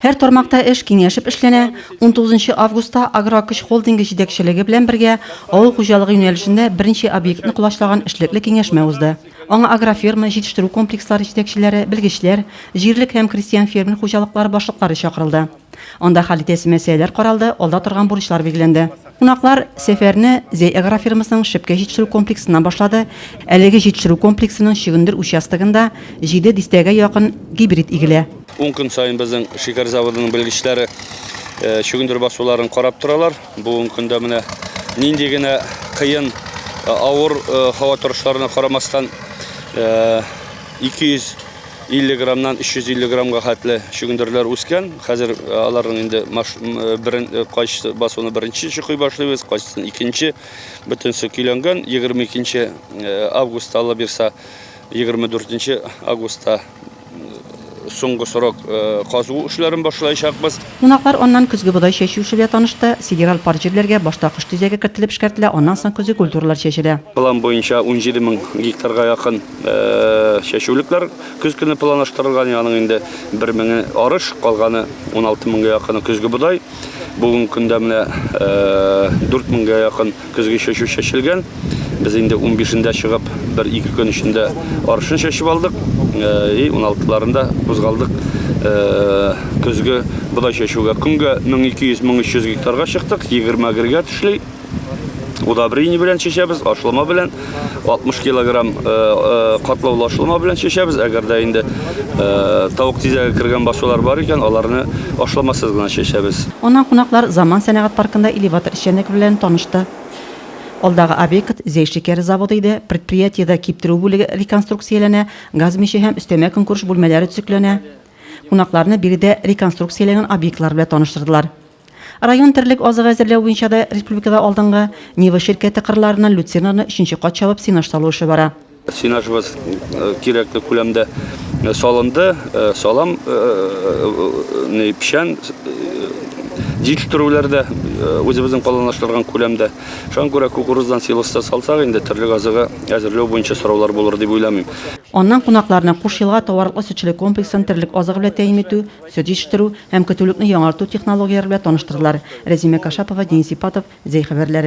Her tarmakta iş kengешip işlene, 19 avgustda Agroküç Holdingi жетекчилиги bilen birge Ауыл хуҗалыгы юнәлешендә беренче объектны кулашлаган эшлекле кеңешмә узды. Аңа агроферма җитештерү комплекслары җитәкчеләре, белгечләр, җирлек һәм крестьян фермер хуҗалыклары башлыклары чакырылды. Анда хәл итәсе мәсьәләләр каралды, алда торган бурычлар билгеләнде. Кунаклар сәфәрне Зей агрофермасының Шепкә җитештерү комплексыннан башлады. Әлеге җитештерү комплексының Шигендер участогында 7 дистәгә якын гибрид игелә. 10 kun сайын біздің шикар заводының білгіштері шөгіндір басуларын қарап тұралар. Бұл күнде міне ниндегіне қиын ауыр хава тұрышларына қарамастан 250 грамнан 350 грамға қатлы шөгіндірлер өскен. Қазір алардың енді қайшысы басуыны бірінші шықой башлайбыз, қайшысын екінші бүтінсі күйленген. 22 августа ала берса 24 августа соңғы сорок қазу эшләрен башлаячакбыз. Кунаклар аннан көзге будай чәчү эше белән танышты. Федераль парк җирләргә башта кыш төзәге кертелеп эшкәртелә, аннан соң көзге культуралар чәчелә. План буенча 17 000 гектарга якын чәчүлекләр көз көне планлаштырылган, яның инде 1000 арыш, калганы 16 000 якын көзге будай. Бүгенге көндә менә 4 000 якын көзге чәчү чәчелгән. Biz indi 15'inde çıkıp 1-2 gün içinde arışını çeşip aldık. 16'larında kuzgaldık. Közgü buday çeşuga künge 1200-1300 hektarga çıktık. 20 agregat işley. O da birini bilen çeşebiz, aşılama bilen 60 kilogram katlavlı aşılama bilen çeşebiz. Eğer de indi tavuk tizeye kirgen basılar var iken onlarını aşılamasız gına çeşebiz. Ondan konaklar Zaman Sənəgət Parkında elevator işçilik bilen tanıştı. Alдағы объект Зей шекер заводы иде, предприятиеда киптирүү бүлеге реконструкциялана, газ меше һәм өстәмә конкурс бүлмәләре төзекләнә. Кунакларны биредә реконструкцияланган объектлар белән таныштырдылар. Район терлек азык әзерләү буенча да республикада алдынгы Нива ширкәте кырларынан люцернаны 3нче кат чабып синаж салу эше бара. Синажыбыз кирәкле күләмдә салынды, салам пишән җитештерүләрдә үзебезнең планлаштырган күләмдә. Шуңа күрә кукуруздан силоста салсак, инде терлек азыгы әзерләү буенча сораулар булыр дип уйламыйм. Аннан кунакларны Куш елга товарлыклы сөтчелек комплексын терлек азыгы белән тәэмин итү, сөт җитештерү һәм көтүлекне яңарту технологияләре белән таныштырдылар. Рәзимә Кашапова, Денис Ипатов, Зей хәбәрләре.